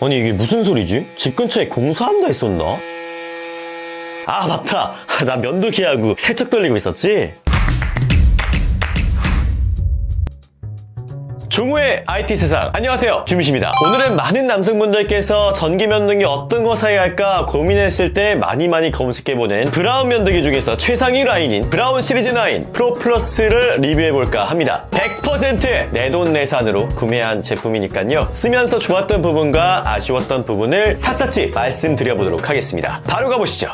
아니 이게 무슨 소리지? 집 근처에 공사한다 했었나? 아 맞다! 나 면도기하고 세척 돌리고 있었지? 종우의 IT 세상, 안녕하세요, 주미씨입니다. 오늘은 많은 남성분들께서 전기 면도기 어떤 거 사야 할까 고민했을 때 많이 검색해보는 브라운 면도기 중에서 최상위 라인인 브라운 시리즈 9 프로 플러스를 리뷰해볼까 합니다. 100% 내돈내산으로 구매한 제품이니까요, 쓰면서 좋았던 부분과 아쉬웠던 부분을 샅샅이 말씀드려보도록 하겠습니다. 바로 가보시죠.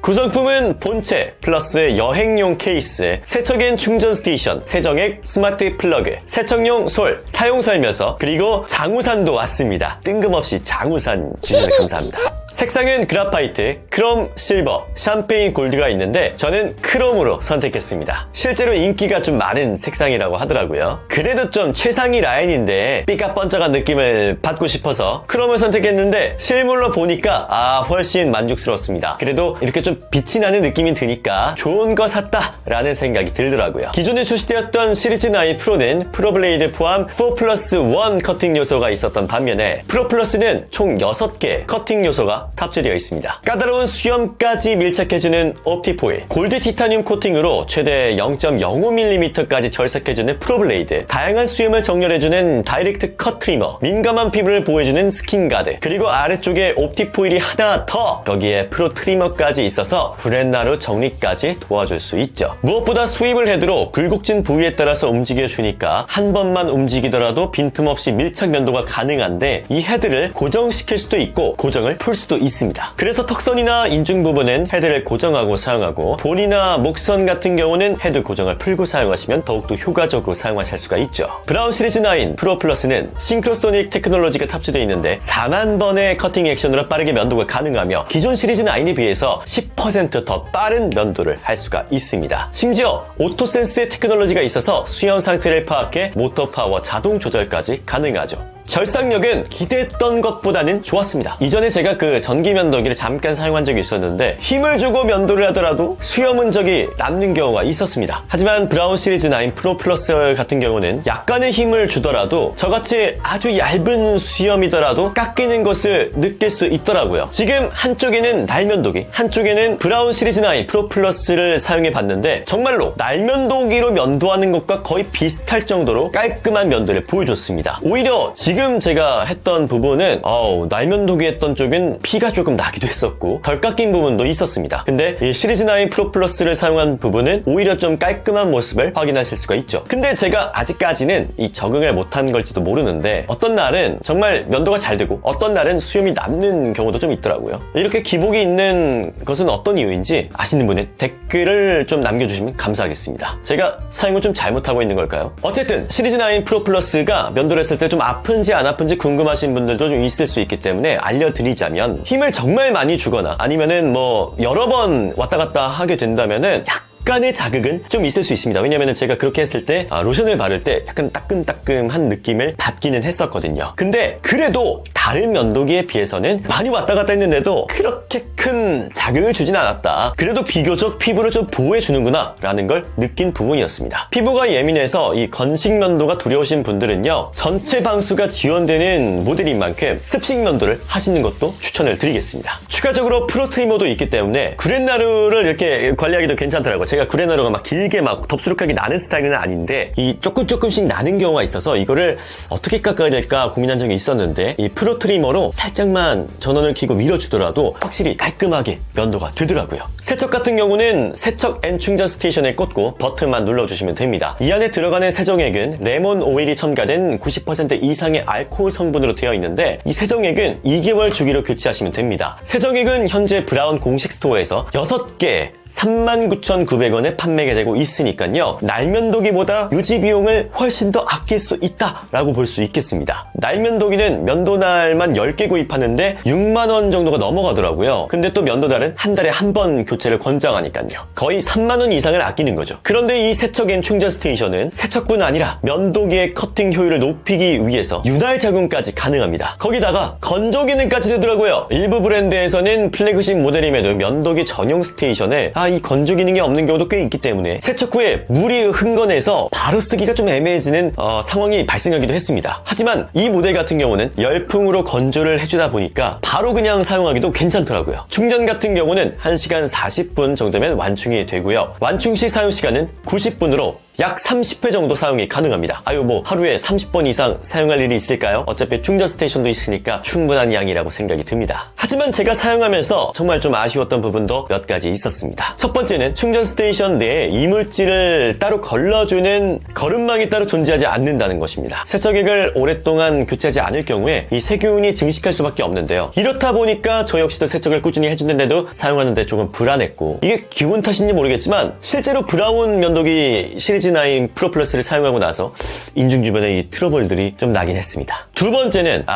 구성품은 본체 플러스 여행용 케이스, 세척앤 충전 스테이션, 세정액 스마트 플러그, 세척용 솔, 사용 설명서, 그리고 장우산도 왔습니다. 뜬금없이 장우산 주셔서 감사합니다. 색상은 그라파이트, 크롬, 실버, 샴페인 골드가 있는데 저는 크롬으로 선택했습니다. 실제로 인기가 좀 많은 색상이라고 하더라고요. 그래도 좀 최상위 라인인데 삐까뻔쩍한 느낌을 받고 싶어서 크롬을 선택했는데 실물로 보니까 훨씬 만족스러웠습니다. 그래도 이렇게 좀 빛이 나는 느낌이 드니까 좋은 거 샀다 라는 생각이 들더라고요. 기존에 출시되었던 시리즈 9 프로는 프로블레이드 포함 4+1 커팅 요소가 있었던 반면에 프로 플러스는 총 6개 커팅 요소가 탑재되어 있습니다. 까다로운 수염까지 밀착해주는 옵티포일, 골드 티타늄 코팅으로 최대 0.05mm까지 절삭해주는 프로블레이드, 다양한 수염을 정렬해주는 다이렉트 컷 트리머, 민감한 피부를 보호해주는 스킨 가드, 그리고 아래쪽에 옵티포일이 하나 더, 거기에 프로 트리머까지 있어서 브랜나루 정리까지 도와줄 수 있죠. 무엇보다 스윕을 헤드로 굴곡진 부위에 따라서 움직여주니까 한 번만 움직이더라도 빈틈없이 밀착 면도가 가능한데 이 헤드를 고정시킬 수도 있고 고정을 풀 수도 있습니다. 그래서 턱선이나 인중 부분은 헤드를 고정하고 사용하고 볼이나 목선 같은 경우는 헤드 고정을 풀고 사용하시면 더욱더 효과적으로 사용하실 수가 있죠. 브라운 시리즈 9 프로 플러스는 싱크로소닉 테크놀로지가 탑재되어 있는데 4만 번의 커팅 액션으로 빠르게 면도가 가능하며 기존 시리즈 9에 비해서 10% 더 빠른 면도를 할 수가 있습니다. 심지어 오토센스의 테크놀로지가 있어서 수염 상태를 파악해 모터 파워 자동 조절까지 가능하죠. 절삭력은 기대했던 것보다는 좋았습니다. 이전에 제가 그 전기 면도기를 잠깐 사용한 적이 있었는데 힘을 주고 면도를 하더라도 수염 흔적이 남는 경우가 있었습니다. 하지만 브라운 시리즈 9 프로 플러스 같은 경우는 약간의 힘을 주더라도 저같이 아주 얇은 수염이더라도 깎이는 것을 느낄 수 있더라고요. 지금 한쪽에는 날면도기, 한쪽에는 브라운 시리즈 9 프로 플러스를 사용해 봤는데 정말로 날면도기로 면도하는 것과 거의 비슷할 정도로 깔끔한 면도를 보여줬습니다. 오히려 지금 제가 했던 부분은 날면도기 했던 쪽은 피가 조금 나기도 했었고 덜 깎인 부분도 있었습니다. 근데 이 시리즈 9 프로 플러스를 사용한 부분은 오히려 좀 깔끔한 모습을 확인하실 수가 있죠. 근데 제가 아직까지는 이 적응을 못한 걸지도 모르는데 어떤 날은 정말 면도가 잘 되고 어떤 날은 수염이 남는 경우도 좀 있더라고요. 이렇게 기복이 있는 것은 어떤 이유인지 아시는 분은 댓글을 좀 남겨주시면 감사하겠습니다. 제가 사용을 좀 잘못하고 있는 걸까요? 어쨌든 시리즈 9 프로 플러스가 면도를 했을 때 좀 아픈지 안 아픈지 궁금하신 분들도 좀 있을 수 있기 때문에 알려드리자면 힘을 정말 많이 주거나 아니면은 여러 번 왔다 갔다 하게 된다면은 약간의 자극은 좀 있을 수 있습니다. 왜냐면 제가 그렇게 했을 때 로션을 바를 때 약간 따끔따끔한 느낌을 받기는 했었거든요. 근데 그래도 다른 면도기에 비해서는 많이 왔다 갔다 했는데도 그렇게 큰 자극을 주진 않았다. 그래도 비교적 피부를 좀 보호해주는구나 라는 걸 느낀 부분이었습니다. 피부가 예민해서 이 건식 면도가 두려우신 분들은요, 전체 방수가 지원되는 모델인 만큼 습식 면도를 하시는 것도 추천을 드리겠습니다. 추가적으로 프로 트리머도 있기 때문에 구렛나루를 이렇게 관리하기도 괜찮더라고요. 제가 구렛나루가 막 길게 막 덥수룩하게 나는 스타일은 아닌데 이 조금씩 나는 경우가 있어서 이거를 어떻게 깎아야 될까 고민한 적이 있었는데 이 프로 트리머로 살짝만 전원을 켜고 밀어주더라도 확실히 깔끔하게 면도가 되더라고요. 세척 같은 경우는 세척 앤 충전 스테이션에 꽂고 버튼만 눌러주시면 됩니다. 이 안에 들어가는 세정액은 레몬 오일이 첨가된 90% 이상의 알코올 성분으로 되어 있는데 이 세정액은 2개월 주기로 교체하시면 됩니다. 세정액은 현재 브라운 공식 스토어에서 6개 39,900원에 판매가 되고 있으니까요, 날면도기보다 유지 비용을 훨씬 더 아낄 수 있다라고 볼 수 있겠습니다. 날면도기는 면도날만 10개 구입하는데 6만원 정도가 넘어가더라고요. 근데 또 면도날은 한 달에 한 번 교체를 권장하니까요, 거의 3만원 이상을 아끼는 거죠. 그런데 이 세척 앤 충전 스테이션은 세척뿐 아니라 면도기의 커팅 효율을 높이기 위해서 윤활 작용까지 가능합니다. 거기다가 건조 기능까지 되더라고요. 일부 브랜드에서는 플래그십 모델임에도 면도기 전용 스테이션에 이 건조 기능이 없는 경우도 꽤 있기 때문에 세척 후에 물이 흥건해서 바로 쓰기가 좀 애매해지는 상황이 발생하기도 했습니다. 하지만 이 모델 같은 경우는 열풍으로 건조를 해주다 보니까 바로 그냥 사용하기도 괜찮더라고요. 충전 같은 경우는 1시간 40분 정도면 완충이 되고요. 완충 시 사용 시간은 90분으로 약 30회 정도 사용이 가능합니다. 뭐 하루에 30번 이상 사용할 일이 있을까요? 어차피 충전 스테이션도 있으니까 충분한 양이라고 생각이 듭니다. 하지만 제가 사용하면서 정말 좀 아쉬웠던 부분도 몇 가지 있었습니다. 첫 번째는 충전 스테이션 내에 이물질을 따로 걸러주는 거름망이 따로 존재하지 않는다는 것입니다. 세척액을 오랫동안 교체하지 않을 경우에 이 세균이 증식할 수밖에 없는데요. 이렇다 보니까 저 역시도 세척을 꾸준히 해주는데도 사용하는데 조금 불안했고, 이게 기분 탓인지 모르겠지만 실제로 브라운 면도기 시리즈 9 프로 플러스를 사용하고 나서 인중 주변에 이 트러블들이 좀 나긴 했습니다. 두 번째는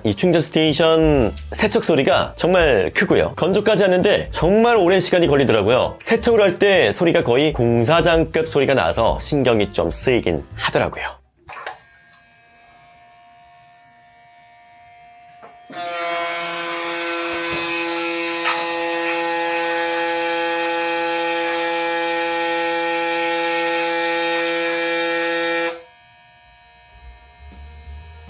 이 충전 스테이션 세척 소리가 정말 크고요. 건조까지 하는데 정말 오랜 시간이 걸리더라고요. 세척을 할 때 소리가 거의 공사장급 소리가 나서 신경이 좀 쓰이긴 하더라고요.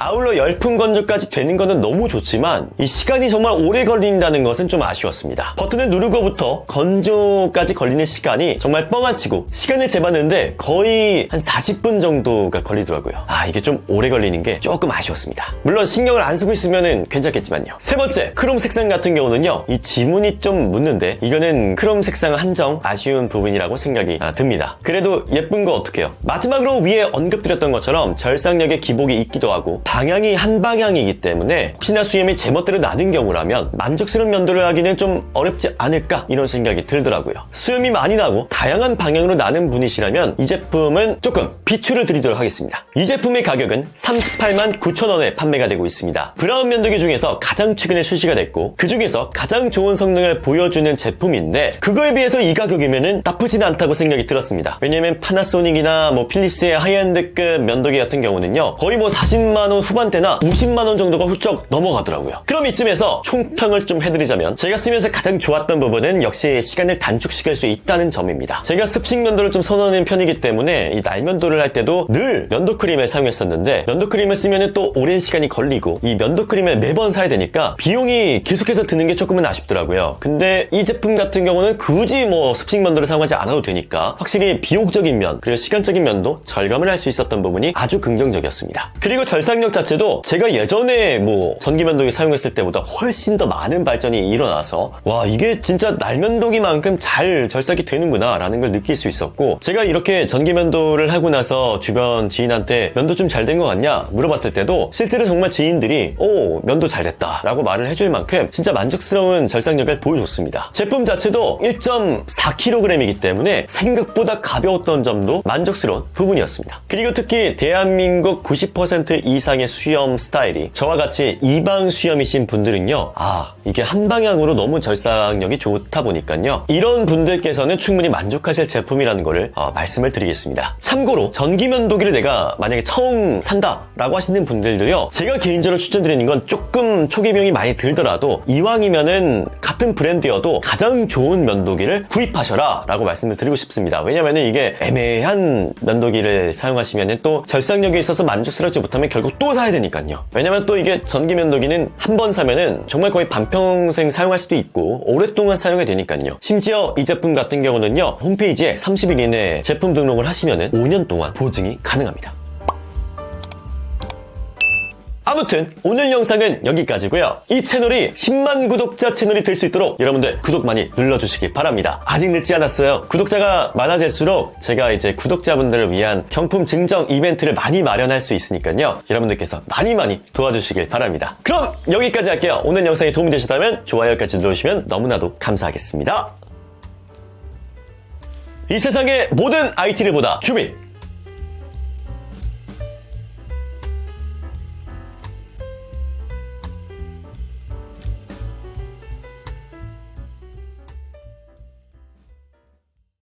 아울러 열풍 건조까지 되는 거는 너무 좋지만 이 시간이 정말 오래 걸린다는 것은 좀 아쉬웠습니다. 버튼을 누르고부터 건조까지 걸리는 시간이 정말 뻥안치고 시간을 재봤는데 거의 한 40분 정도가 걸리더라고요. 이게 좀 오래 걸리는 게 조금 아쉬웠습니다. 물론 신경을 안 쓰고 있으면 괜찮겠지만요. 세 번째, 크롬 색상 같은 경우는요, 이 지문이 좀 묻는데 이거는 크롬 색상 한정 아쉬운 부분이라고 생각이 듭니다. 그래도 예쁜 거 어떡해요. 마지막으로 위에 언급드렸던 것처럼 절삭력의 기복이 있기도 하고 방향이 한 방향이기 때문에 혹시나 수염이 제멋대로 나는 경우라면 만족스러운 면도를 하기는 좀 어렵지 않을까, 이런 생각이 들더라고요. 수염이 많이 나고 다양한 방향으로 나는 분이시라면 이 제품은 조금 비추를 드리도록 하겠습니다. 이 제품의 가격은 38만 9천원에 판매가 되고 있습니다. 브라운 면도기 중에서 가장 최근에 출시가 됐고 그 중에서 가장 좋은 성능을 보여주는 제품인데 그거에 비해서 이 가격이면 나쁘진 않다고 생각이 들었습니다. 왜냐면 파나소닉이나 필립스의 하이엔드급 면도기 같은 경우는요, 거의 40만원 후반대나 50만원 정도가 훌쩍 넘어가더라고요. 그럼 이쯤에서 총평을 좀 해드리자면 제가 쓰면서 가장 좋았던 부분은 역시 시간을 단축시킬 수 있다는 점입니다. 제가 습식 면도를 좀 선호하는 편이기 때문에 이 날면도를 할 때도 늘 면도 크림을 사용했었는데 면도 크림을 쓰면 또 오랜 시간이 걸리고 이 면도 크림을 매번 사야 되니까 비용이 계속해서 드는 게 조금은 아쉽더라고요. 근데 이 제품 같은 경우는 굳이 습식 면도를 사용하지 않아도 되니까 확실히 비용적인 면 그리고 시간적인 면도 절감을 할 수 있었던 부분이 아주 긍정적이었습니다. 그리고 절삭력 자체도 제가 예전에 전기 면도기 사용했을 때보다 훨씬 더 많은 발전이 일어나서 이게 진짜 날면도기만큼 잘 절삭이 되는구나 라는 걸 느낄 수 있었고, 제가 이렇게 전기 면도를 하고 나서 주변 지인한테 면도 좀 잘 된 것 같냐 물어봤을 때도 실제로 정말 지인들이 면도 잘 됐다 라고 말을 해줄 만큼 진짜 만족스러운 절삭력을 보여줬습니다. 제품 자체도 1.4kg이기 때문에 생각보다 가벼웠던 점도 만족스러운 부분이었습니다. 그리고 특히 대한민국 90% 이상의 수염 스타일이 저와 같이 이방 수염이신 분들은요, 이게 한 방향으로 너무 절삭력이 좋다 보니까요, 이런 분들께서는 충분히 만족하실 제품이라는 거를 말씀을 드리겠습니다. 참고로 전기 면도기를 내가 만약에 처음 산다라고 하시는 분들도요, 제가 개인적으로 추천드리는 건 조금 초기 비용이 많이 들더라도 이왕이면은 같은 브랜드여도 가장 좋은 면도기를 구입하셔라 라고 말씀을 드리고 싶습니다. 왜냐면은 이게 애매한 면도기를 사용하시면은 또 절삭력이 있어서 만족스럽지 못하면 결국 또 사야 되니까요. 왜냐면 또 이게 전기 면도기는 한 번 사면은 정말 거의 반평생 사용할 수도 있고 오랫동안 사용이 되니까요. 심지어 이 제품 같은 경우는요, 홈페이지에 30일 이내에 제품 등록을 하시면은 5년 동안 보증이 가능합니다. 아무튼 오늘 영상은 여기까지고요. 이 채널이 10만 구독자 채널이 될 수 있도록 여러분들 구독 많이 눌러주시기 바랍니다. 아직 늦지 않았어요. 구독자가 많아질수록 제가 이제 구독자분들을 위한 경품 증정 이벤트를 많이 마련할 수 있으니까요. 여러분들께서 많이 도와주시길 바랍니다. 그럼 여기까지 할게요. 오늘 영상이 도움이 되셨다면 좋아요까지 눌러주시면 너무나도 감사하겠습니다. 이 세상의 모든 IT를 보다 규민